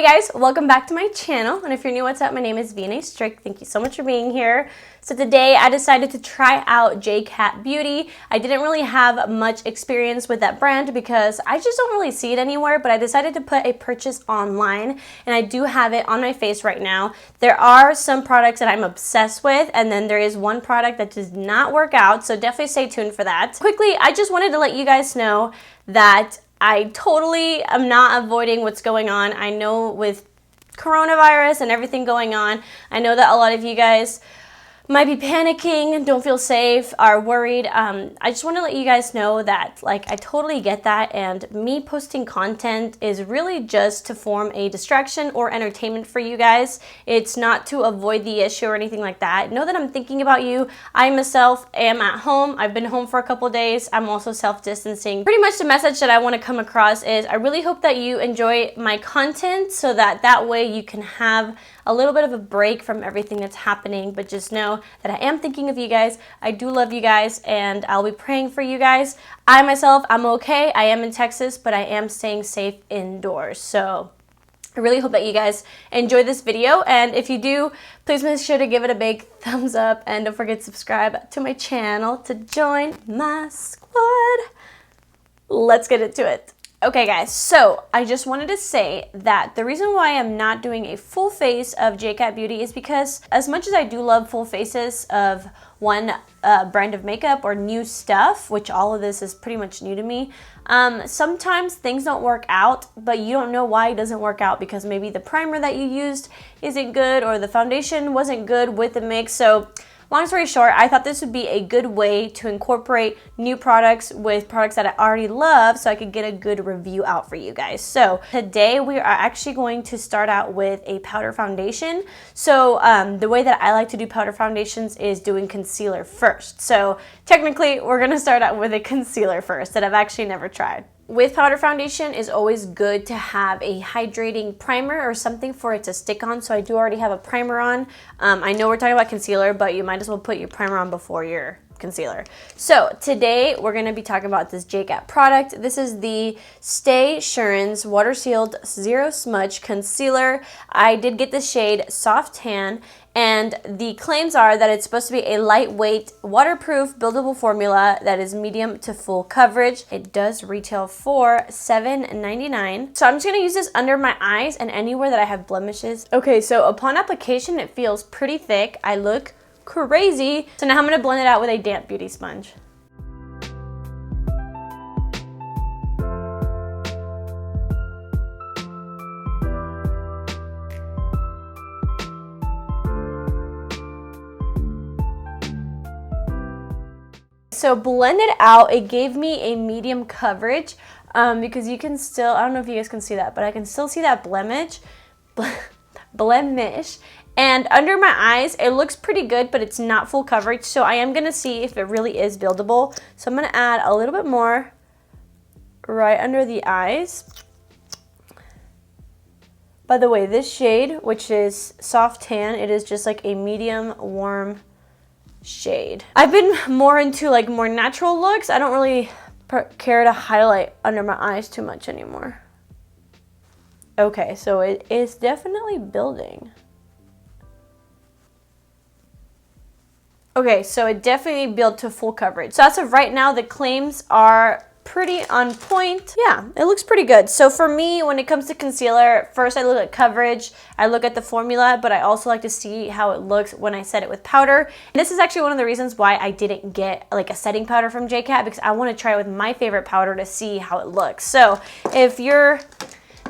Hey guys, welcome back to my channel, and if you're new, what's up? My name is vianney.strick. Thank you so much for being here. So today I decided to try out J.Cat Beauty. I didn't really have much experience with that brand because I just don't really see it anywhere, but I decided to put a purchase online, and I do have it on my face right now. There are some products that I'm obsessed with, and then there is one product that does not work out, so definitely stay tuned for that. Quickly, I just wanted to let you guys know that I totally am not avoiding what's going on. I know with coronavirus and everything going on, I know that a lot of you guys might be panicking, don't feel safe, are worried. I just want to let you guys know that I totally get that, and me posting content is really just to form a distraction or entertainment for you guys. It's not to avoid the issue or anything like that. Know that I'm thinking about you. I myself am at home. I've been home for a couple days. I'm also self-distancing. Pretty much the message that I want to come across is I really hope that you enjoy my content so that way you can have a little bit of a break from everything that's happening, but just know that I am thinking of you guys. I do love you guys, and I'll be praying for you guys. I myself, I'm okay. I am in Texas, but I am staying safe indoors. So I really hope that you guys enjoy this video, and if you do, please make sure to give it a big thumbs up, and don't forget to subscribe to my channel to join my squad. Let's get into it. Okay guys, so I just wanted to say that the reason why I'm not doing a full face of J.Cat Beauty is because as much as I do love full faces of one brand of makeup or new stuff, which all of this is pretty much new to me, sometimes things don't work out, but you don't know why it doesn't work out, because maybe the primer that you used isn't good or the foundation wasn't good with the mix. So long story short, I thought this would be a good way to incorporate new products with products that I already love so I could get a good review out for you guys. So today we are actually going to start out with a powder foundation. So the way that I like to do powder foundations is doing concealer first. So technically we're going to start out with a concealer first that I've actually never tried. With powder foundation, it's always good to have a hydrating primer or something for it to stick on. So I do already have a primer on. I know we're talking about concealer, but you might as well put your primer on before your concealer. So today we're going to be talking about this J.Cat product. This is the STAYSURANCE Water Sealed Zero Smudge Concealer. I did get the shade Soft Tan, and the claims are that it's supposed to be a lightweight, waterproof, buildable formula that is medium to full coverage. It does retail for $7.99. So I'm just going to use this under my eyes and anywhere that I have blemishes. Okay, so upon application, it feels pretty thick. I look crazy. So now I'm going to blend it out with a damp beauty sponge. So blended out, it gave me a medium coverage because you can still, I don't know if you guys can see that, but I can still see that blemish. And under my eyes, it looks pretty good, but it's not full coverage. So I am going to see if it really is buildable. So I'm going to add a little bit more right under the eyes. By the way, this shade, which is Soft Tan, it is just like a medium warm shade. I've been more into more natural looks. I don't really care to highlight under my eyes too much anymore. Okay, so it is definitely building. Okay, so it definitely built to full coverage. So as of right now, the claims are pretty on point. Yeah, it looks pretty good. So for me, when it comes to concealer, first I look at coverage, I look at the formula, but I also like to see how it looks when I set it with powder. And this is actually one of the reasons why I didn't get a setting powder from J.Cat, because I want to try it with my favorite powder to see how it looks. So if you're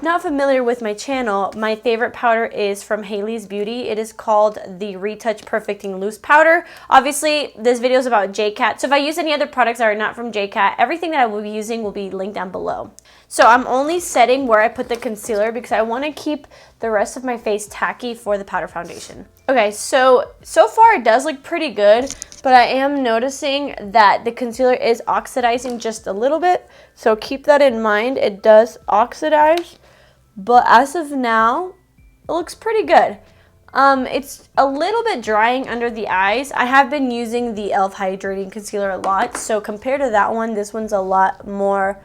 not familiar with my channel, my favorite powder is from Hailey's Beauty. It is called the Retouch Perfecting Loose Powder. Obviously, this video is about J.Cat, so if I use any other products that are not from J.Cat, everything that I will be using will be linked down below. So I'm only setting where I put the concealer because I want to keep the rest of my face tacky for the powder foundation. Okay, so far it does look pretty good, but I am noticing that the concealer is oxidizing just a little bit, so keep that in mind. It does oxidize. But as of now, it looks pretty good. It's a little bit drying under the eyes. I have been using the e.l.f. Hydrating Concealer a lot, so compared to that one, this one's a lot more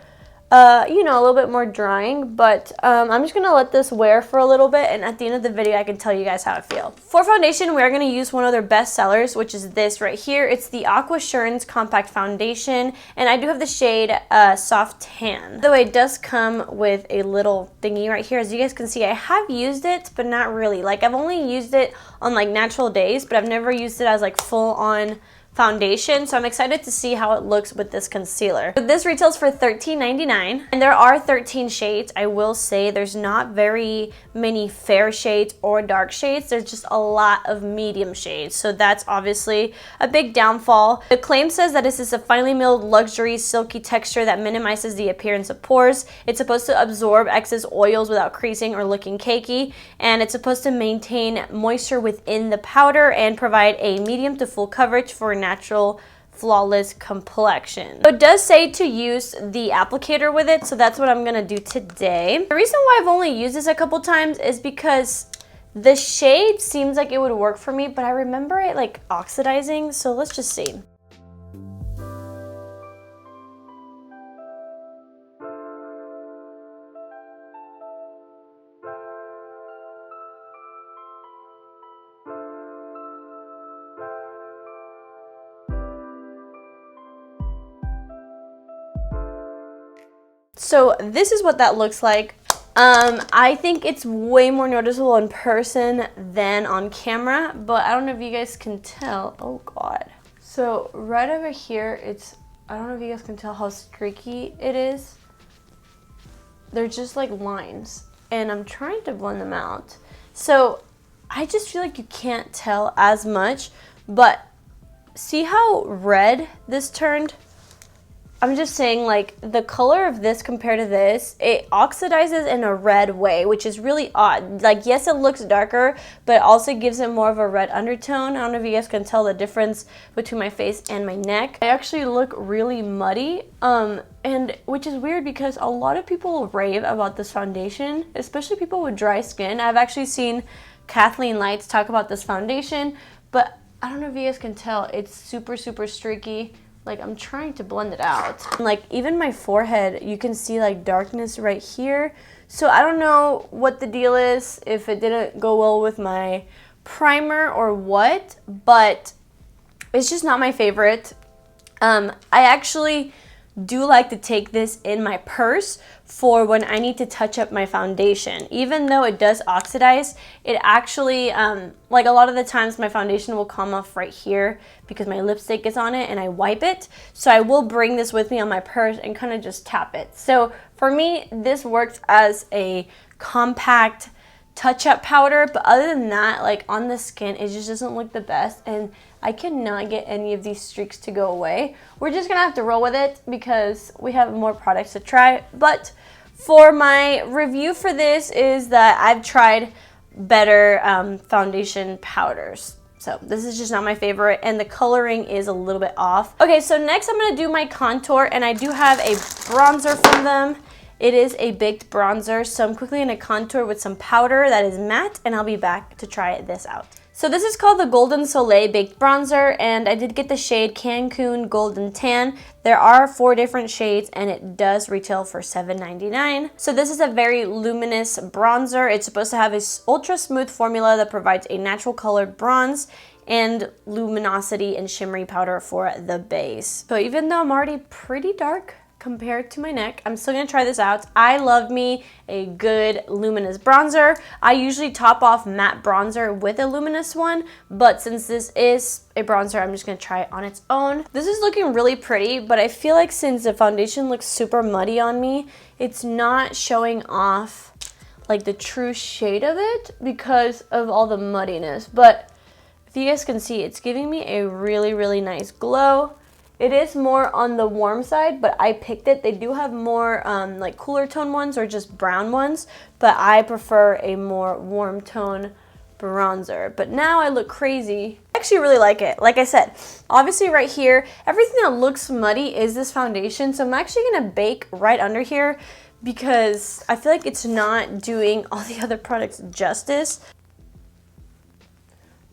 you know, a little bit more drying, but I'm just gonna let this wear for a little bit, and at the end of the video I can tell you guys how I feel. For foundation, we're gonna use one of their best sellers, which is this right here. It's the Aquasurance Compact Foundation, and I do have the shade Soft Tan. Though it does come with a little thingy right here. As you guys can see, I have used it, but not really. Like, I've only used it on like natural days, but I've never used it as like full on foundation, so I'm excited to see how it looks with this concealer. So this retails for $13.99, and there are 13 shades. I will say there's not very many fair shades or dark shades. There's just a lot of medium shades, so that's obviously a big downfall. The claim says that this is a finely milled, luxury, silky texture that minimizes the appearance of pores. It's supposed to absorb excess oils without creasing or looking cakey, and it's supposed to maintain moisture within the powder and provide a medium to full coverage for natural flawless complexion. So it does say to use the applicator with it, so that's what I'm gonna do today. The reason why I've only used this a couple times is because the shade seems like it would work for me, but I remember it like oxidizing, so let's just see. So this is what that looks like. I think it's way more noticeable in person than on camera, but I don't know if you guys can tell. Oh God. So right over here, I don't know if you guys can tell how streaky it is. They're just like lines, and I'm trying to blend them out. So I just feel like you can't tell as much, but see how red this turned? I'm just saying, like, the color of this compared to this, it oxidizes in a red way, which is really odd. Like, yes, it looks darker, but it also gives it more of a red undertone. I don't know if you guys can tell the difference between my face and my neck. I actually look really muddy, and which is weird because a lot of people rave about this foundation, especially people with dry skin. I've actually seen Kathleen Lights talk about this foundation, but I don't know if you guys can tell, it's super, super streaky. Like, I'm trying to blend it out. Like, even my forehead, you can see like darkness right here. So I don't know what the deal is, if it didn't go well with my primer or what, but it's just not my favorite. I actually do like to take this in my purse for when I need to touch up my foundation. Even though it does oxidize, it actually, like a lot of the times my foundation will come off right here because my lipstick is on it and I wipe it. So I will bring this with me on my purse and kind of just tap it. So for me, this works as a compact touch-up powder, but other than that, like on the skin, it just doesn't look the best, and I cannot get any of these streaks to go away. We're just gonna have to roll with it because we have more products to try. But for my review for this is that I've tried better foundation powders. So this is just not my favorite, and the coloring is a little bit off. Okay, so next I'm gonna do my contour, and I do have a bronzer from them. It is a baked bronzer, so I'm quickly going to contour with some powder that is matte, and I'll be back to try this out. So this is called the Golden Soleil Baked Bronzer, and I did get the shade Cancun Golden Tan. There are 4 different shades, and it does retail for $7.99. So this is a very luminous bronzer. It's supposed to have this ultra smooth formula that provides a natural colored bronze and luminosity and shimmery powder for the base. So even though I'm already pretty dark compared to my neck, I'm still gonna try this out. I love me a good luminous bronzer. I usually top off matte bronzer with a luminous one, but since this is a bronzer, I'm just gonna try it on its own. This is looking really pretty, but I feel like since the foundation looks super muddy on me, it's not showing off like the true shade of it because of all the muddiness. But if you guys can see, it's giving me a really, really nice glow. It is more on the warm side, but I picked it. They do have more like cooler tone ones or just brown ones, but I prefer a more warm tone bronzer. But now I look crazy. I actually really like it. Like I said, obviously right here, everything that looks muddy is this foundation. So I'm actually gonna bake right under here because I feel like it's not doing all the other products justice.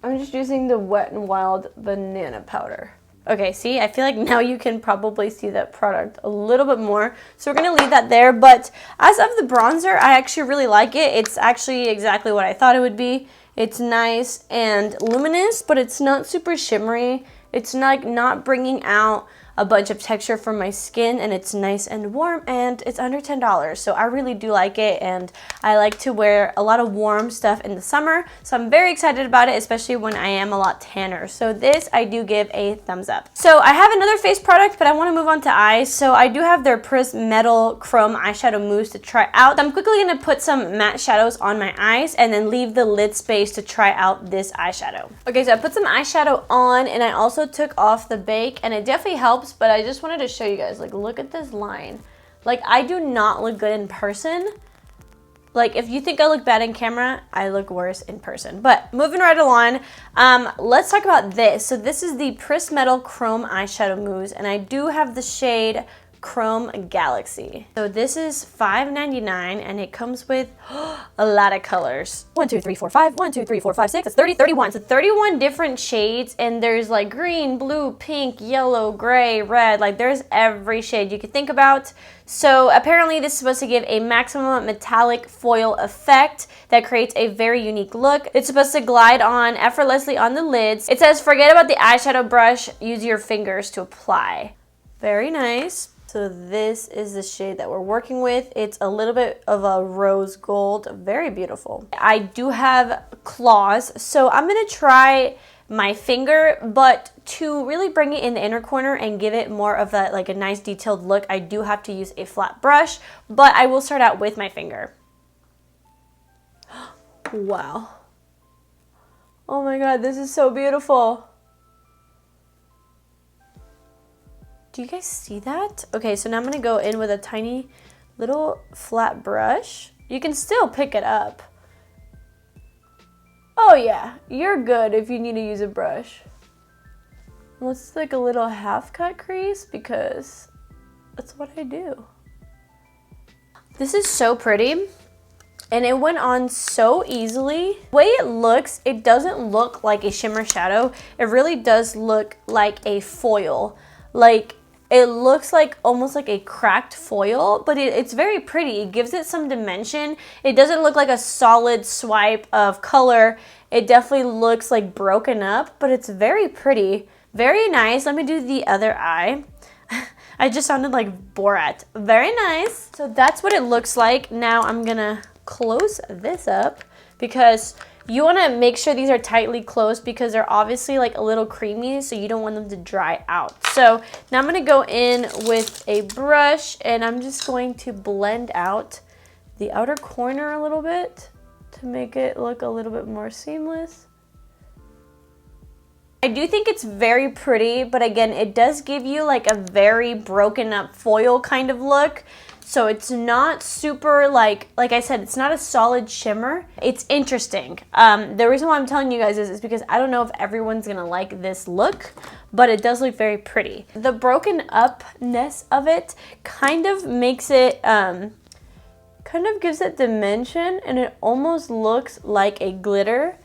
I'm just using the Wet n Wild banana powder. Okay, see, I feel like now you can probably see that product a little bit more. So we're going to leave that there. But as of the bronzer, I actually really like it. It's actually exactly what I thought it would be. It's nice and luminous, but it's not super shimmery. It's not bringing out a bunch of texture from my skin, and it's nice and warm, and it's under $10. So I really do like it, and I like to wear a lot of warm stuff in the summer. So I'm very excited about it, especially when I am a lot tanner. So this I do give a thumbs up. So I have another face product, but I want to move on to eyes. So I do have their Prism Metal Chrome Eyeshadow Mousse to try out. I'm quickly going to put some matte shadows on my eyes and then leave the lid space to try out this eyeshadow. Okay, so I put some eyeshadow on, and I also took off the bake, and it definitely helps. But I just wanted to show you guys, like, look at this line. Like, I do not look good in person. Like, if you think I look bad in camera, I look worse in person. But moving right along, let's talk about this. So this is the Prism Metal Chrome Eyeshadow Mousse, and I do have the shade Chrome Galaxy. So this is $5.99, and it comes with a lot of colors. 1, 2, 3, 4, 5. 1, 2, 3, 4, 5, 6. It's 30, 31. So 31 different shades, and there's like green, blue, pink, yellow, gray, red. Like there's every shade you could think about. So apparently this is supposed to give a maximum metallic foil effect that creates a very unique look. It's supposed to glide on effortlessly on the lids. It says forget about the eyeshadow brush, use your fingers to apply. Very nice. So this is the shade that we're working with. It's a little bit of a rose gold, very beautiful. I do have claws, so I'm gonna try my finger, but to really bring it in the inner corner and give it more of a, like a nice detailed look, I do have to use a flat brush, but I will start out with my finger. Wow. Oh my God, this is so beautiful. Do you guys see that? Okay, so now I'm gonna go in with a tiny little flat brush. You can still pick it up. Oh yeah, you're good if you need to use a brush. Let's like a little half cut crease because that's what I do. This is so pretty, and it went on so easily. The way it looks, it doesn't look like a shimmer shadow. It really does look like a foil. Like, it looks like almost like a cracked foil, but it's very pretty. It gives it some dimension. It doesn't look like a solid swipe of color. It definitely looks like broken up, but it's very pretty. Very nice. Let me do the other eye. I just sounded like Borat. Very nice. So that's what it looks like. Now I'm gonna close this up because you want to make sure these are tightly closed because they're obviously like a little creamy, so you don't want them to dry out. So now I'm going to go in with a brush, and I'm just going to blend out the outer corner a little bit to make it look a little bit more seamless. I do think it's very pretty, but again, it does give you like a very broken up foil kind of look. So it's not super like I said, it's not a solid shimmer. It's interesting. The reason why I'm telling you guys is because I don't know if everyone's gonna like this look, but it does look very pretty. The broken upness of it kind of makes it, kind of gives it dimension, and it almost looks like a glitter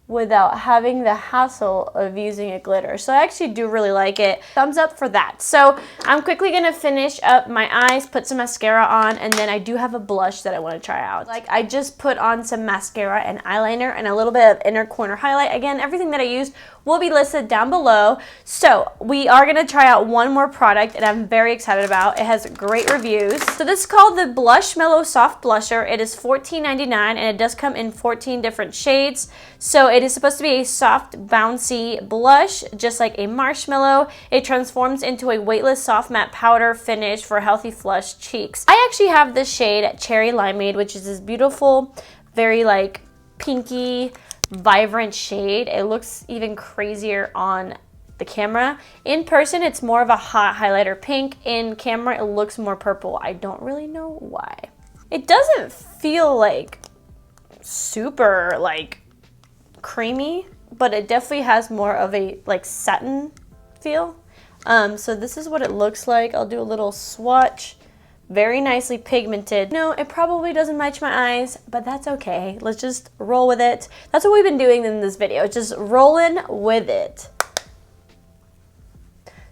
without having the hassle of using a glitter. So I actually do really like it. Thumbs up for that. So I'm quickly gonna finish up my eyes, put some mascara on, and then I do have a blush that I wanna try out. Like, I just put on some mascara and eyeliner and a little bit of inner corner highlight. Again, everything that I used will be listed down below. So we are gonna try out one more product, and I'm very excited about. It has great reviews. So this is called the Blush Mellow Soft Blusher. It is $14.99, and it does come in 14 different shades. So it is supposed to be a soft, bouncy blush, just like a marshmallow. It transforms into a weightless, soft matte powder finish for healthy, flush cheeks. I actually have this shade Cherry Limeade, which is this beautiful, very like pinky, vibrant shade. It looks even crazier on the camera. In person, it's more of a hot highlighter pink. In camera, it looks more purple. I don't really know why. It doesn't feel like super like creamy, but it definitely has more of a like satin feel. So this is what it looks like. I'll do a little swatch. Very nicely pigmented. No, it probably doesn't match my eyes, but that's okay. Let's just roll with it. That's what we've been doing in this video, just rolling with it.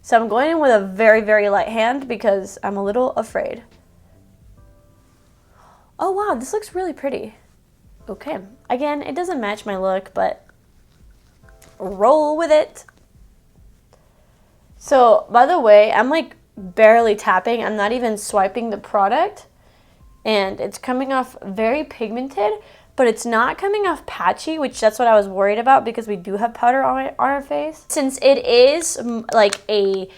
So I'm going in with a very, very light hand because I'm a little afraid. Oh wow, this looks really pretty. Okay, again, it doesn't match my look, but roll with it. So, by the way, I'm like barely tapping. I'm not even swiping the product. And it's coming off very pigmented, but it's not coming off patchy, which that's what I was worried about because we do have powder on our face. Since it is like a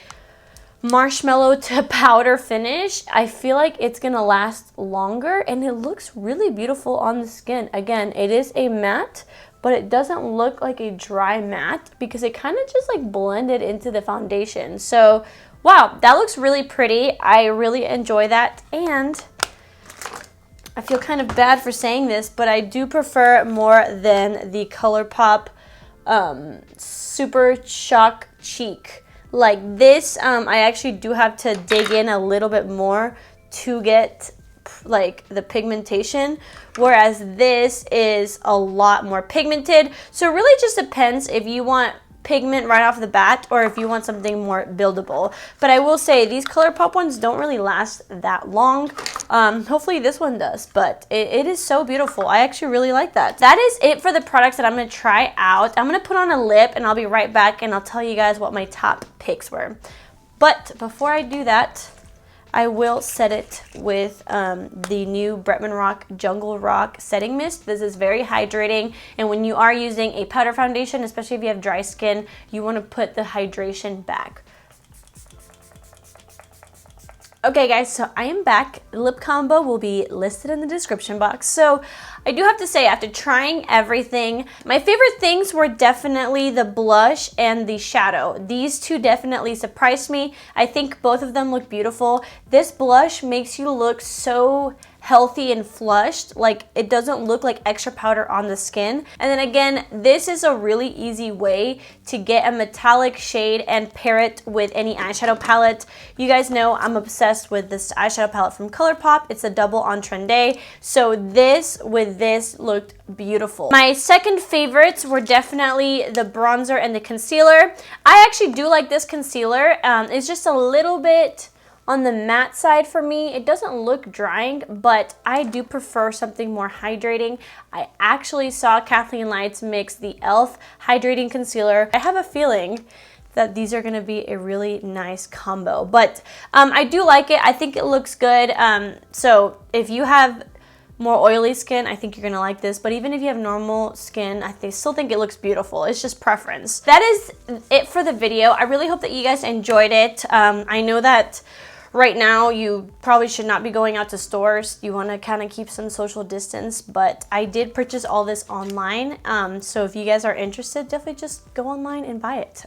marshmallow to powder finish, I feel like it's gonna last longer and it looks really beautiful on the skin. Again, it is a matte, but it doesn't look like a dry matte because it kind of just like blended into the foundation. So wow, that looks really pretty. I really enjoy that, and I feel kind of bad for saying this, but I do prefer more than the ColourPop Super Shock Cheek. Like this, I actually do have to dig in a little bit more to get like the pigmentation, whereas this is a lot more pigmented. So it really just depends if you want pigment right off the bat or if you want something more buildable. But I will say these ColourPop ones don't really last that long. Hopefully this one does, but it is so beautiful. I actually really like that. That is it for the products that I'm going to try out. I'm going to put on a lip and I'll be right back and I'll tell you guys what my top picks were. But before I do that, I will set it with the new Bretman Rock Jungle Rock Setting Mist. This is very hydrating, and when you are using a powder foundation, especially if you have dry skin, you want to put the hydration back. Okay guys, so I am back. The lip combo will be listed in the description box. So I do have to say, after trying everything, my favorite things were definitely the blush and the shadow. These two definitely surprised me. I think both of them look beautiful. This blush makes you look so healthy and flushed, like it doesn't look like extra powder on the skin. And then again, this is a really easy way to get a metallic shade and pair it with any eyeshadow palette. You guys know I'm obsessed with this eyeshadow palette from ColourPop. It's a double Entendre. So this with this looked beautiful. My second favorites were definitely the bronzer and the concealer. I actually do like this concealer. It's just a little bit on the matte side for me. It doesn't look drying, but I do prefer something more hydrating. I actually saw Kathleen Lights mix the e.l.f. hydrating concealer. I have a feeling that these are gonna be a really nice combo, but I do like it. I think it looks good. So if you have more oily skin, I think you're gonna like this, but even if you have normal skin, I still think it looks beautiful. It's just preference. That is it for the video. I really hope that you guys enjoyed it. I know that right now, you probably should not be going out to stores. You want to kind of keep some social distance, but I did purchase all this online. So if you guys are interested, definitely just go online and buy it.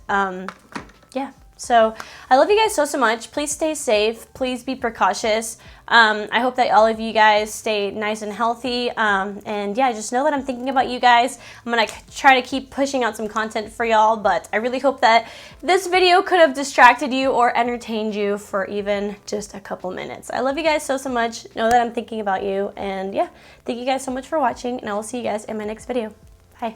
Yeah, so I love you guys so much. Please stay safe. Please be precautious. I hope that all of you guys stay nice and healthy. And yeah, just know that I'm thinking about you guys. I'm gonna try to keep pushing out some content for y'all, but I really hope that this video could have distracted you or entertained you for even just a couple minutes. I love you guys so much. Know that I'm thinking about you. And yeah, thank you guys so much for watching, and I will see you guys in my next video. Bye.